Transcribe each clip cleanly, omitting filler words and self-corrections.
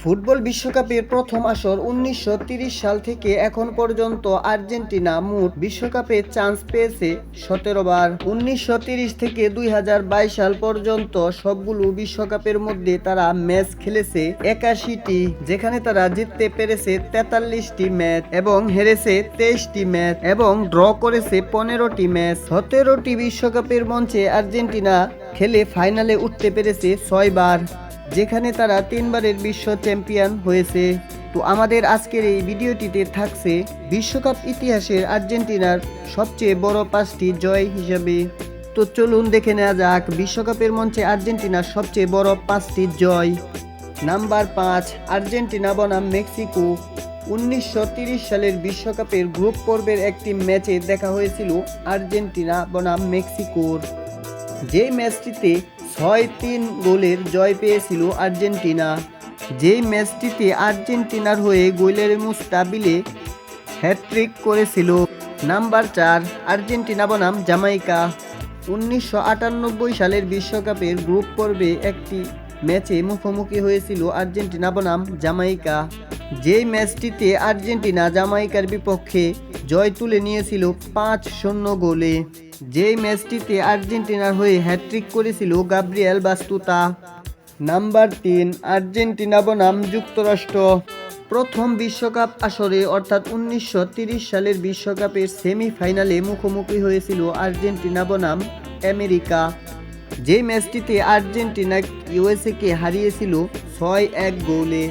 Football বিশ্বকাপের প্রথম আসর ১৯৩০ সাল থেকে এখন পর্যন্ত আর্জেন্টিনা মোট বিশ্বকাপে চান্স পেয়েছে ১৭ বার। ১৯৩০ থেকে ২০২২ সাল পর্যন্ত সবগুলো বিশ্বকাপের মধ্যে তারা ম্যাচ খেলেছে ৮১টি, যেখানে তারা জিততে পেরেছে ৪৩টি ম্যাচ এবং হেরেছে ২৩টি ম্যাচ এবং ড্র করেছে ১৫টি ম্যাচ। ১৭টি বিশ্বকাপের মঞ্চে আর্জেন্টিনা খেলে ফাইনালে উঠতে পেরেছে ৬ বার, যেখানে তারা ৩ বারের বিশ্ব চ্যাম্পিয়ন হয়েছে। তো আমাদের আজকের এই ভিডিওটিতে থাকছে বিশ্বকাপ ইতিহাসের আর্জেন্টিনার সবচেয়ে বড় 5টি জয় হিসাবে। তো চলুন দেখে নেওয়া যাক বিশ্বকাপের মঞ্চে আর্জেন্টিনার সবচেয়ে বড় 5টি জয়। নাম্বার 5, আর্জেন্টিনা বনাম মেক্সিকো। ১৯৩০ সালের বিশ্বকাপের গ্রুপ পর্বের একটি ম্যাচে দেখা হয়েছিল আর্জেন্টিনা বনাম মেক্সিকোর, যে ম্যাচটিতে ৬-৩ গোলের জয় পেয়েছিল আর্জেন্টিনা। যেই ম্যাচটিতে আর্জেন্টিনার হয়ে গুইলেরমো স্টাবিলে হ্যাট্রিক করেছিল। নাম্বার 4, আর্জেন্টিনা বনাম জামাইকা। ১৯৯৮ সালের বিশ্বকাপের গ্রুপ পর্বে একটি ম্যাচে মুখোমুখি হয়েছিল আর্জেন্টিনা বনাম জামাইকা, যেই ম্যাচটিতে আর্জেন্টিনা জামাইকার বিপক্ষে জয় তুলে নিয়েছিল ৫-০ গোলে। যেই ম্যাচটিতে আর্জেন্টিনার হয়ে হ্যাট্রিক করেছিল গাব্রিয়েল বাস্তুতা। নাম্বার 3, আর্জেন্টিনা বনাম যুক্তরাষ্ট্র। প্রথম বিশ্বকাপ আসরে অর্থাৎ ১৯৩০ সালের বিশ্বকাপের সেমিফাইনালে মুখোমুখি হয়েছিল আর্জেন্টিনা বনাম আমেরিকা, যে ম্যাচটিতে আর্জেন্টিনা ইউএসএকে হারিয়েছিল ৬-১ গোলে।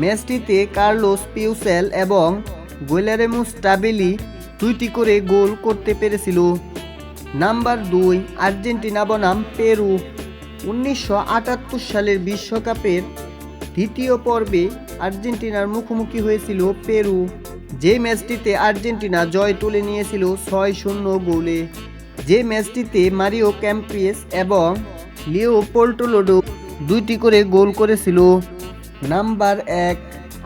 ম্যাচটিতে কার্লোস পিউসেল এবং গুইলেরমো স্টাবিলি 2টি করে গোল করতে পেরেছিল। নাম্বার 2, আর্জেন্টিনা বনাম পেরু। ১৯৭৮ সালের বিশ্বকাপের দ্বিতীয় পর্বে আর্জেন্টিনার মুখোমুখি হয়েছিল পেরু, যে ম্যাচটিতে আর্জেন্টিনা জয় তুলে নিয়েছিল ৬-০ গোলে। যে ম্যাচটিতে মারিও ক্যাম্পিয়েস এবং লিও পোর্টোলোডো 2টি করে গোল করেছিল। নাম্বার 1,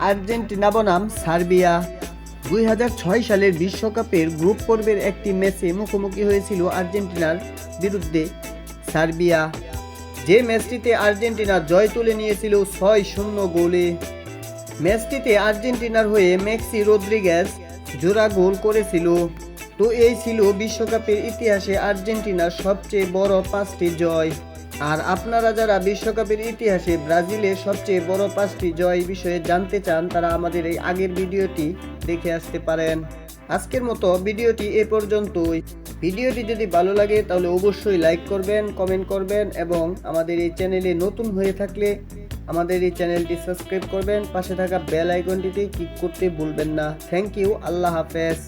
আর্জেন্টিনা বনাম সার্বিয়া। ২০০৬ সালের বিশ্বকাপের গ্রুপ পর্বের একটি ম্যাচে মুখোমুখি হয়েছিল আর্জেন্টিনার বিরুদ্ধে সার্বিয়া, যে ম্যাচটিতে আর্জেন্টিনা জয় তুলে নিয়েছিল ৬-০ গোলে। ম্যাচটিতে আর্জেন্টিনার হয়ে মেক্সি রদ্রিগেজ জোড়া গোল করেছিল। তো এই ছিল বিশ্বকাপের ইতিহাসে আর্জেন্টিনার সবচেয়ে বড় 5টি জয়। আর আপনারা যারা বিশ্বকাপের ইতিহাসে ব্রাজিলের সবচেয়ে বড় 5টি জয় বিষয়ে জানতে চান, তারা আমাদের এই আগের ভিডিওটি দেখে আসতে পারেন। আজকের মতো ভিডিওটি এ পর্যন্তই। ভিডিওটি যদি ভালো লাগে তাহলে অবশ্যই লাইক করবেন, কমেন্ট করবেন এবং আমাদের এই চ্যানেলে নতুন হয়ে থাকলে আমাদের এই চ্যানেলটি সাবস্ক্রাইব করবেন। পাশে থাকা বেল আইকনটিতে ক্লিক করতে ভুলবেন না। থ্যাংক ইউ, আল্লাহ হাফেজ।